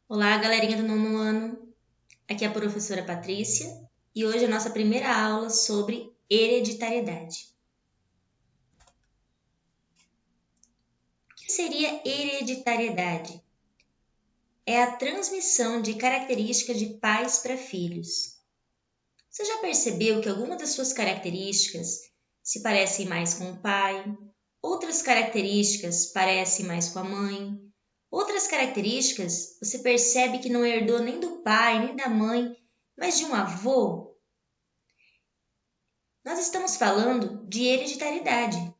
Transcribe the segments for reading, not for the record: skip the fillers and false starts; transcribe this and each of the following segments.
Olá, galerinha do nono ano. Aqui é a professora Patrícia e hoje é a nossa primeira aula sobre hereditariedade. O que seria hereditariedade? É a transmissão de características de pais para filhos. Você já percebeu que algumas das suas características se parecem mais com o pai, outras características parecem mais com a mãe, outras características você percebe que não herdou nem do pai, nem da mãe, mas de um avô? Nós estamos falando de hereditariedade,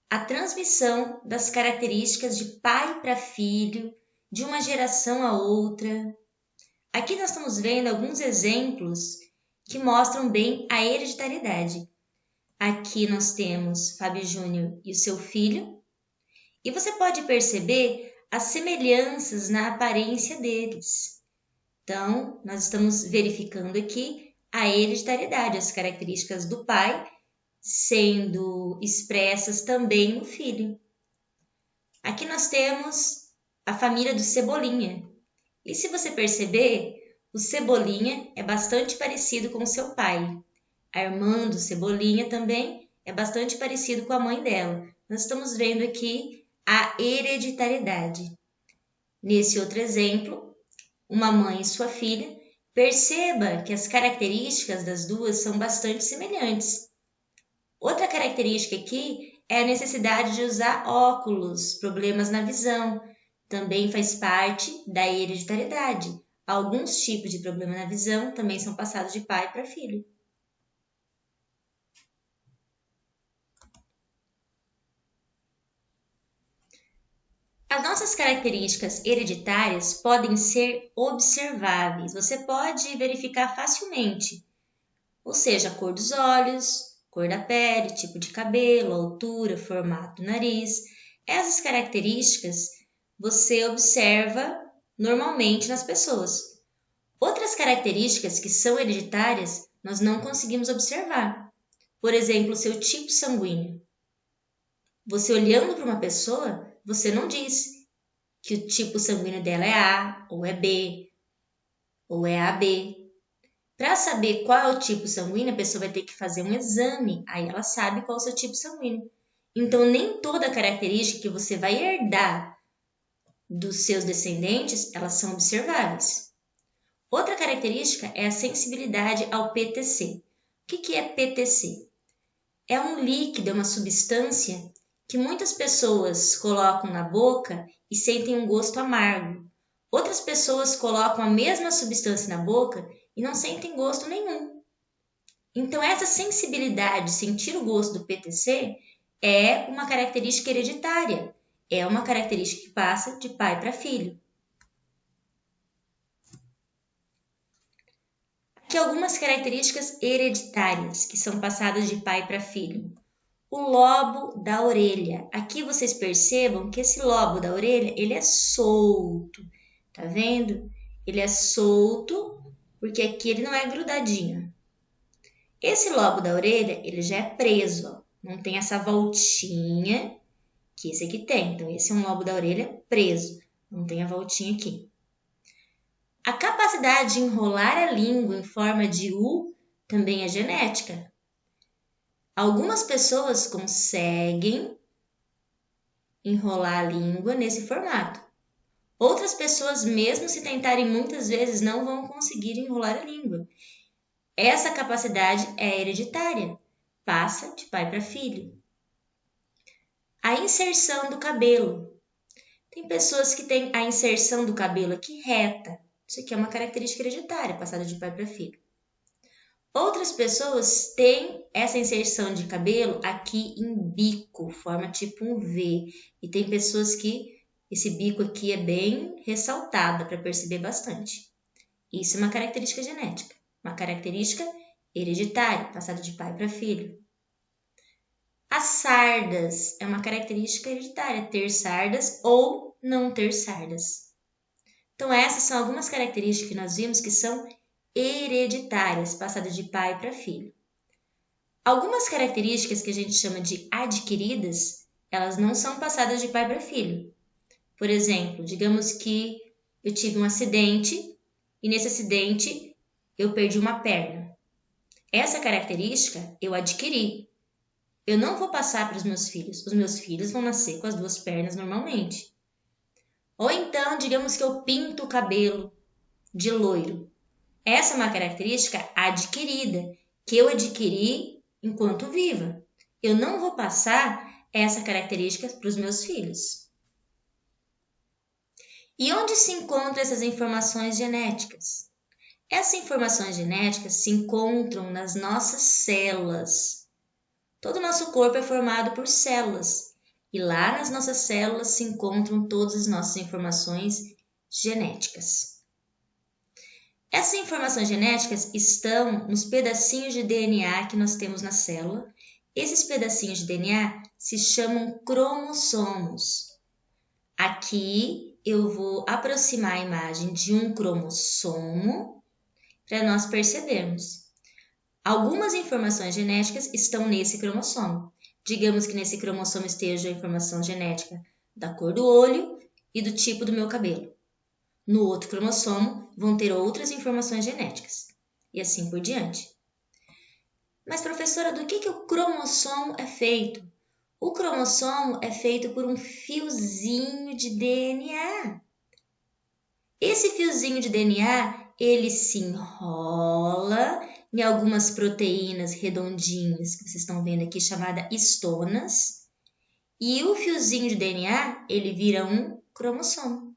a transmissão das características de pai para filho, de uma geração a outra. Aqui nós estamos vendo alguns exemplos que mostram bem a hereditariedade. Aqui nós temos Fábio Júnior e o seu filho, e você pode perceber as semelhanças na aparência deles. Então, nós estamos verificando aqui a hereditariedade, as características do pai sendo expressas também no filho. Aqui nós temos a família do Cebolinha. E se você perceber, o Cebolinha é bastante parecido com o seu pai. A irmã do Cebolinha também é bastante parecido com a mãe dela. Nós estamos vendo aqui a hereditariedade. Nesse outro exemplo, uma mãe e sua filha, perceba que as características das duas são bastante semelhantes. Outra característica aqui é a necessidade de usar óculos, problemas na visão. Também faz parte da hereditariedade. Alguns tipos de problema na visão também são passados de pai para filho. As nossas características hereditárias podem ser observáveis. Você pode verificar facilmente, ou seja, a cor dos olhos, cor da pele, tipo de cabelo, altura, formato do nariz. Essas características você observa normalmente nas pessoas. Outras características que são hereditárias nós não conseguimos observar. Por exemplo, o seu tipo sanguíneo. Você olhando para uma pessoa, você não diz que o tipo sanguíneo dela é A, ou é B, ou é AB. Para saber qual é o tipo sanguíneo, a pessoa vai ter que fazer um exame, aí ela sabe qual é o seu tipo sanguíneo. Então, nem toda característica que você vai herdar dos seus descendentes, elas são observáveis. Outra característica é a sensibilidade ao PTC. O que é PTC? É um líquido, é uma substância que muitas pessoas colocam na boca e sentem um gosto amargo. Outras pessoas colocam a mesma substância na boca e não sentem gosto nenhum. Então, essa sensibilidade, sentir o gosto do PTC, é uma característica hereditária. É uma característica que passa de pai para filho. Aqui algumas características hereditárias que são passadas de pai para filho. O lobo da orelha. Aqui vocês percebam que esse lobo da orelha, ele é solto. Tá vendo? Ele é solto porque aqui ele não é grudadinho. Esse lobo da orelha, ele já é preso, ó. Não tem essa voltinha que esse aqui tem. Então, esse é um lobo da orelha preso. Não tem a voltinha aqui. A capacidade de enrolar a língua em forma de U também é genética. Algumas pessoas conseguem enrolar a língua nesse formato. Outras pessoas, mesmo se tentarem muitas vezes, não vão conseguir enrolar a língua. Essa capacidade é hereditária, passa de pai para filho. A inserção do cabelo. Tem pessoas que têm a inserção do cabelo aqui reta. Isso aqui é uma característica hereditária, passada de pai para filho. Outras pessoas têm essa inserção de cabelo aqui em bico, forma tipo um V. E tem pessoas que esse bico aqui é bem ressaltado para perceber bastante. Isso é uma característica genética, uma característica hereditária, passada de pai para filho. As sardas é uma característica hereditária, ter sardas ou não ter sardas. Então, essas são algumas características que nós vimos que são hereditárias, passadas de pai para filho. Algumas características que a gente chama de adquiridas, elas não são passadas de pai para filho. Por exemplo, digamos que eu tive um acidente e nesse acidente eu perdi uma perna. Essa característica eu adquiri. Eu não vou passar para os meus filhos. Os meus filhos vão nascer com as 2 pernas normalmente. Ou então, digamos que eu pinto o cabelo de loiro. Essa é uma característica adquirida, que eu adquiri enquanto viva. Eu não vou passar essa característica para os meus filhos. E onde se encontram essas informações genéticas? Essas informações genéticas se encontram nas nossas células. Todo o nosso corpo é formado por células. E lá nas nossas células se encontram todas as nossas informações genéticas. Essas informações genéticas estão nos pedacinhos de DNA que nós temos na célula. Esses pedacinhos de DNA se chamam cromossomos. Aqui eu vou aproximar a imagem de um cromossomo para nós percebermos. Algumas informações genéticas estão nesse cromossomo. Digamos que nesse cromossomo esteja a informação genética da cor do olho e do tipo do meu cabelo. No outro cromossomo vão ter outras informações genéticas. E assim por diante. Mas, professora, do que o cromossomo é feito? O cromossomo é feito por um fiozinho de DNA. Esse fiozinho de DNA, ele se enrola em algumas proteínas redondinhas que vocês estão vendo aqui, chamada histonas. E o fiozinho de DNA, ele vira um cromossomo.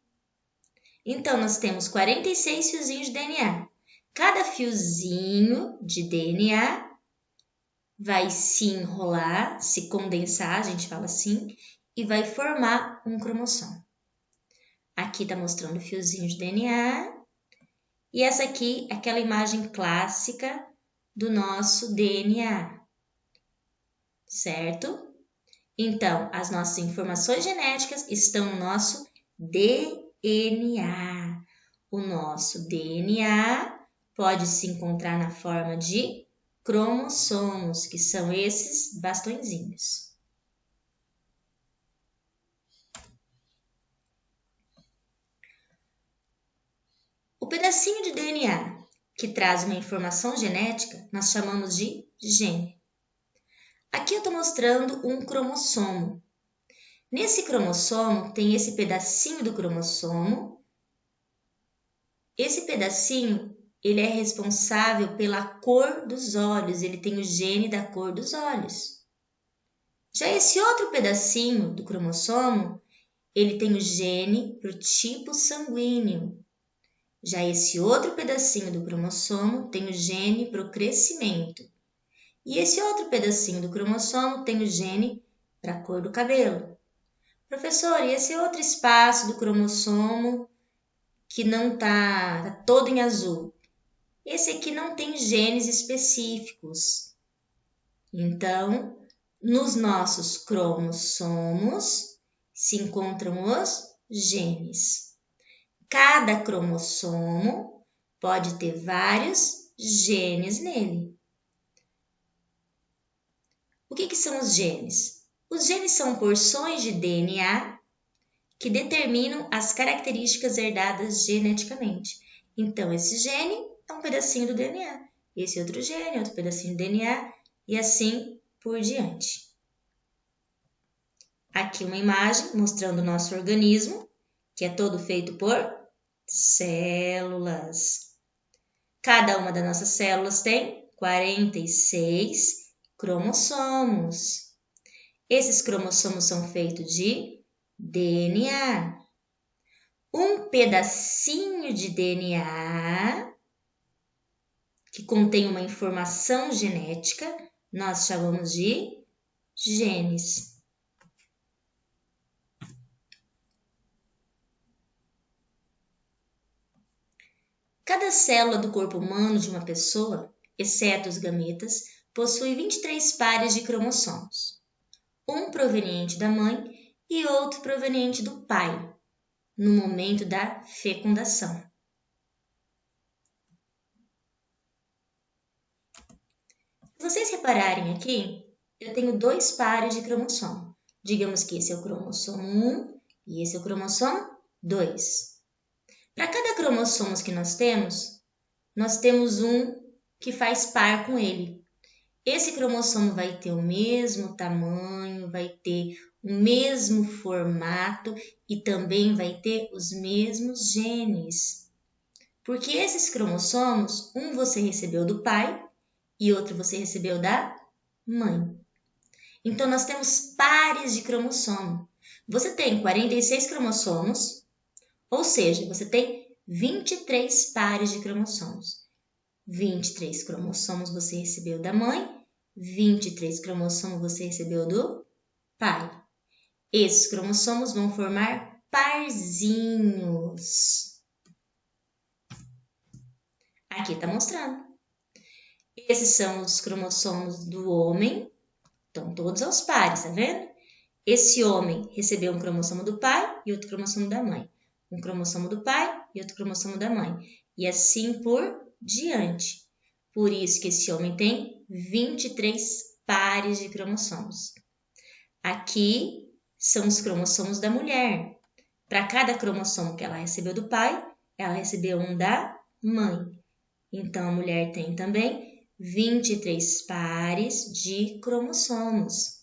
Então, nós temos 46 fiozinhos de DNA. Cada fiozinho de DNA vai se enrolar, se condensar, a gente fala assim, e vai formar um cromossomo. Aqui está mostrando o fiozinho de DNA. E essa aqui é aquela imagem clássica do nosso DNA. Certo? Então, as nossas informações genéticas estão no nosso DNA. O nosso DNA pode se encontrar na forma de cromossomos, que são esses bastõezinhos. O pedacinho de DNA que traz uma informação genética, nós chamamos de gene. Aqui eu estou mostrando um cromossomo. Nesse cromossomo tem esse pedacinho do cromossomo. Esse pedacinho, ele é responsável pela cor dos olhos, ele tem o gene da cor dos olhos. Já esse outro pedacinho do cromossomo, ele tem o gene para o tipo sanguíneo. Já esse outro pedacinho do cromossomo tem o gene para o crescimento. E esse outro pedacinho do cromossomo tem o gene para a cor do cabelo. Professor, e esse outro espaço do cromossomo que não está todo em azul? Esse aqui não tem genes específicos. Então, nos nossos cromossomos se encontram os genes. Cada cromossomo pode ter vários genes nele. O que são os genes? Os genes são porções de DNA que determinam as características herdadas geneticamente. Então, esse gene é um pedacinho do DNA. Esse outro gene é outro pedacinho do DNA e assim por diante. Aqui uma imagem mostrando o nosso organismo, que é todo feito por células. Cada uma das nossas células tem 46 cromossomos. Esses cromossomos são feitos de DNA. Um pedacinho de DNA que contém uma informação genética, nós chamamos de genes. Cada célula do corpo humano de uma pessoa, exceto os gametas, possui 23 pares de cromossomos. Um proveniente da mãe e outro proveniente do pai, no momento da fecundação. Se vocês repararem aqui, eu tenho 2 pares de cromossomo. Digamos que esse é o cromossomo 1 e esse é o cromossomo 2. Para cada cromossomo que nós temos um que faz par com ele. Esse cromossomo vai ter o mesmo tamanho, vai ter o mesmo formato e também vai ter os mesmos genes. Porque esses cromossomos, um você recebeu do pai e outro você recebeu da mãe. Então, nós temos pares de cromossomo. Você tem 46 cromossomos, ou seja, você tem 23 pares de cromossomos. 23 cromossomos você recebeu da mãe, 23 cromossomos você recebeu do pai. Esses cromossomos vão formar parzinhos. Aqui está mostrando. Esses são os cromossomos do homem, estão todos aos pares, tá vendo? Esse homem recebeu um cromossomo do pai e outro cromossomo da mãe. Um cromossomo do pai e outro cromossomo da mãe. E assim por diante. Por isso que esse homem tem 23 pares de cromossomos. Aqui são os cromossomos da mulher. Para cada cromossomo que ela recebeu do pai, ela recebeu um da mãe. Então, a mulher tem também 23 pares de cromossomos.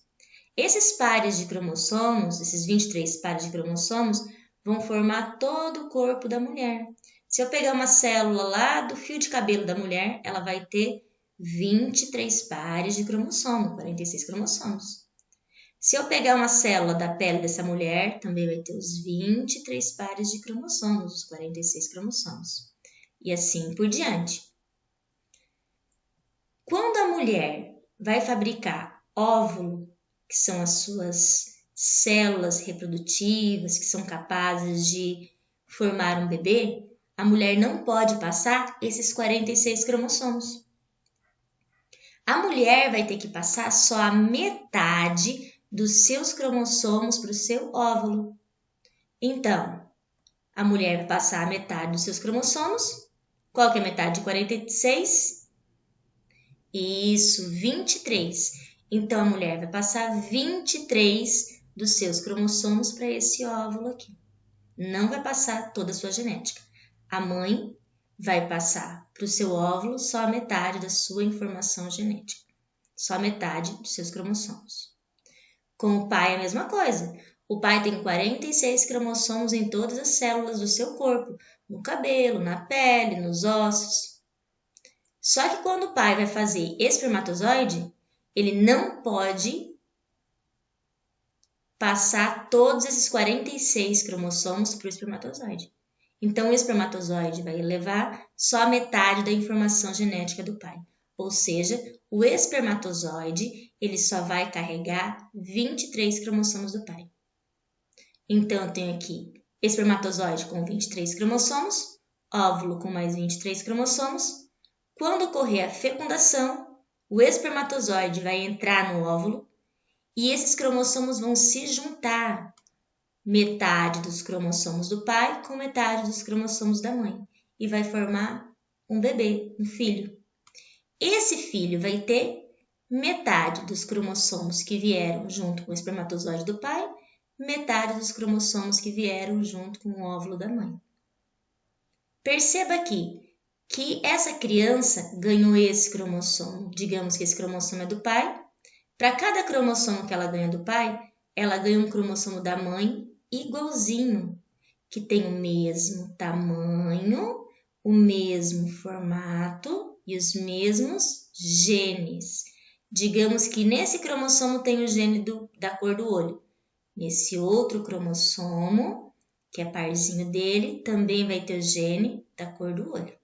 Esses pares de cromossomos, esses 23 pares de cromossomos, vão formar todo o corpo da mulher. Se eu pegar uma célula lá do fio de cabelo da mulher, ela vai ter 23 pares de cromossomo, 46 cromossomos. Se eu pegar uma célula da pele dessa mulher, também vai ter os 23 pares de cromossomos, os 46 cromossomos. E assim por diante. Quando a mulher vai fabricar óvulo, que são as suas células reprodutivas, que são capazes de formar um bebê, a mulher não pode passar esses 46 cromossomos. A mulher vai ter que passar só a metade dos seus cromossomos para o seu óvulo. Então, a mulher vai passar a metade dos seus cromossomos. Qual que é a metade de 46? Isso, 23. Então, a mulher vai passar 23 dos seus cromossomos para esse óvulo aqui. Não vai passar toda a sua genética. A mãe vai passar para o seu óvulo só a metade da sua informação genética. Só a metade dos seus cromossomos. Com o pai é a mesma coisa. O pai tem 46 cromossomos em todas as células do seu corpo. No cabelo, na pele, nos ossos. Só que quando o pai vai fazer espermatozoide, ele não pode passar todos esses 46 cromossomos para o espermatozoide. Então, o espermatozoide vai levar só a metade da informação genética do pai. Ou seja, o espermatozoide ele só vai carregar 23 cromossomos do pai. Então, eu tenho aqui espermatozoide com 23 cromossomos, óvulo com mais 23 cromossomos. Quando ocorrer a fecundação, o espermatozoide vai entrar no óvulo e esses cromossomos vão se juntar. Metade dos cromossomos do pai com metade dos cromossomos da mãe. E vai formar um bebê, um filho. Esse filho vai ter metade dos cromossomos que vieram junto com o espermatozoide do pai, metade dos cromossomos que vieram junto com o óvulo da mãe. Perceba aqui que essa criança ganhou esse cromossomo. Digamos que esse cromossomo é do pai. Para cada cromossomo que ela ganha do pai, ela ganha um cromossomo da mãe igualzinho, que tem o mesmo tamanho, o mesmo formato e os mesmos genes. Digamos que nesse cromossomo tem o gene da cor do olho. Nesse outro cromossomo, que é parzinho dele, também vai ter o gene da cor do olho.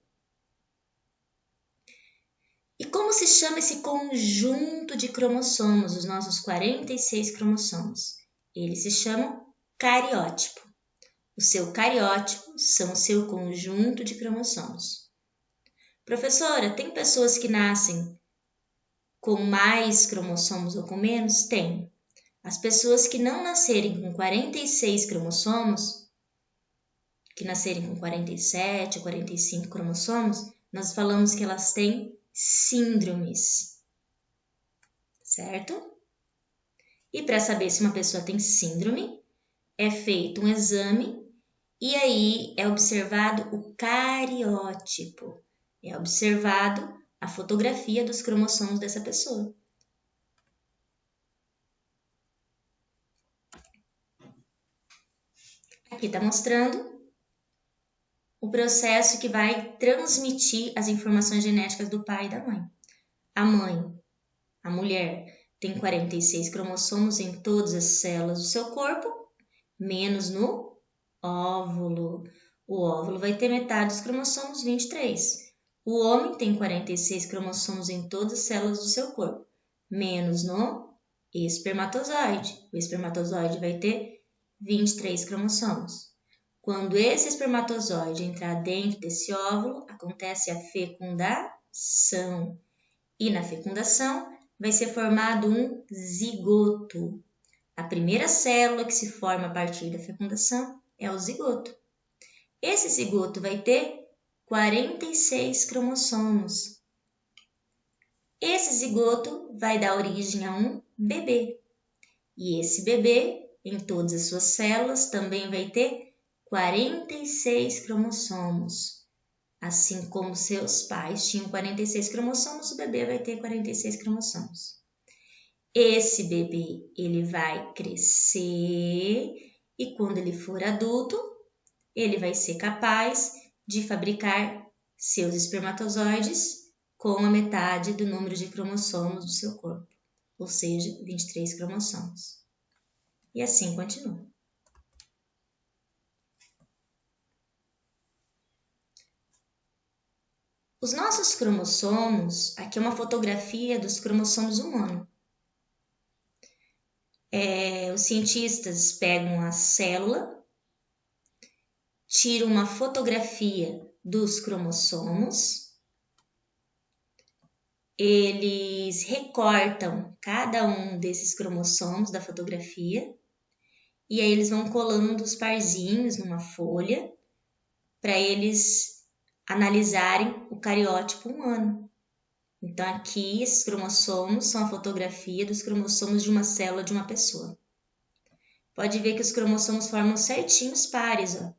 E como se chama esse conjunto de cromossomos, os nossos 46 cromossomos? Eles se chamam cariótipo. O seu cariótipo são o seu conjunto de cromossomos. Professora, tem pessoas que nascem com mais cromossomos ou com menos? Tem. As pessoas que não nascerem com 46 cromossomos, que nascerem com 47 ou 45 cromossomos, nós falamos que elas têm síndromes, certo? E para saber se uma pessoa tem síndrome, é feito um exame E aí é observado o cariótipo. É observado a fotografia dos cromossomos dessa pessoa. Aqui está mostrando o processo que vai transmitir as informações genéticas do pai e da mãe. A mãe, a mulher, tem 46 cromossomos em todas as células do seu corpo, menos no óvulo. O óvulo vai ter metade dos cromossomos, 23. O homem tem 46 cromossomos em todas as células do seu corpo, menos no espermatozoide. O espermatozoide vai ter 23 cromossomos. Quando esse espermatozoide entrar dentro desse óvulo, acontece a fecundação. E na fecundação vai ser formado um zigoto. A primeira célula que se forma a partir da fecundação é o zigoto. Esse zigoto vai ter 46 cromossomos. Esse zigoto vai dar origem a um bebê. E esse bebê, em todas as suas células, também vai ter 46 cromossomos. Assim como seus pais tinham 46 cromossomos, o bebê vai ter 46 cromossomos. Esse bebê, ele vai crescer e quando ele for adulto, ele vai ser capaz de fabricar seus espermatozoides com a metade do número de cromossomos do seu corpo, ou seja, 23 cromossomos. E assim continua. Os nossos cromossomos, aqui é uma fotografia dos cromossomos humanos. Os cientistas pegam a célula, tiram uma fotografia dos cromossomos, eles recortam cada um desses cromossomos da fotografia e aí eles vão colando os parzinhos numa folha para eles analisarem o cariótipo humano. Então, aqui, esses cromossomos são a fotografia dos cromossomos de uma célula de uma pessoa. Pode ver que os cromossomos formam certinhos pares, ó.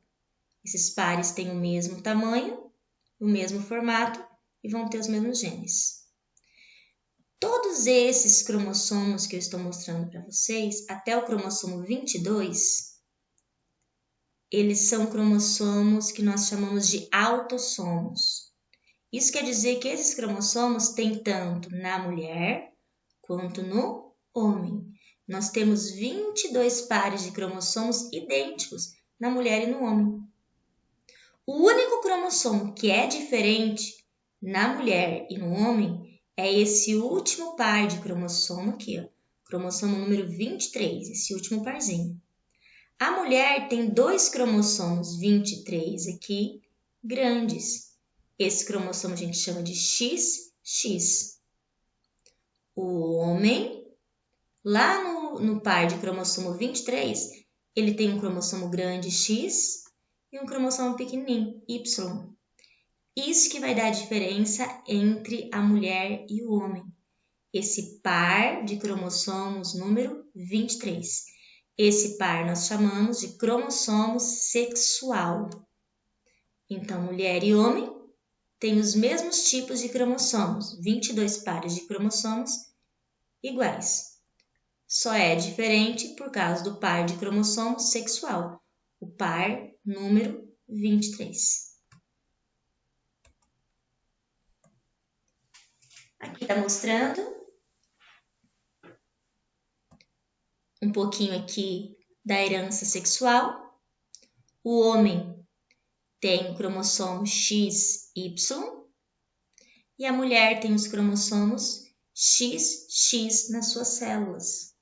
Esses pares têm o mesmo tamanho, o mesmo formato e vão ter os mesmos genes. Todos esses cromossomos que eu estou mostrando para vocês, até o cromossomo 22, eles são cromossomos que nós chamamos de autossomos. Isso quer dizer que esses cromossomos têm tanto na mulher quanto no homem. Nós temos 22 pares de cromossomos idênticos na mulher e no homem. O único cromossomo que é diferente na mulher e no homem é esse último par de cromossomo aqui, ó, cromossomo número 23, esse último parzinho. A mulher tem 2 cromossomos 23 aqui, grandes. Esse cromossomo a gente chama de XX. O homem, lá no par de cromossomo 23, ele tem um cromossomo grande X e um cromossomo pequenininho, Y. Isso que vai dar a diferença entre a mulher e o homem. Esse par de cromossomos número 23. Esse par nós chamamos de cromossomo sexual. Então, mulher e homem têm os mesmos tipos de cromossomos, 22 pares de cromossomos iguais. Só é diferente por causa do par de cromossomo sexual, o par número 23. Aqui está mostrando um pouquinho aqui da herança sexual. O homem tem o cromossomo XY e a mulher tem os cromossomos XX nas suas células.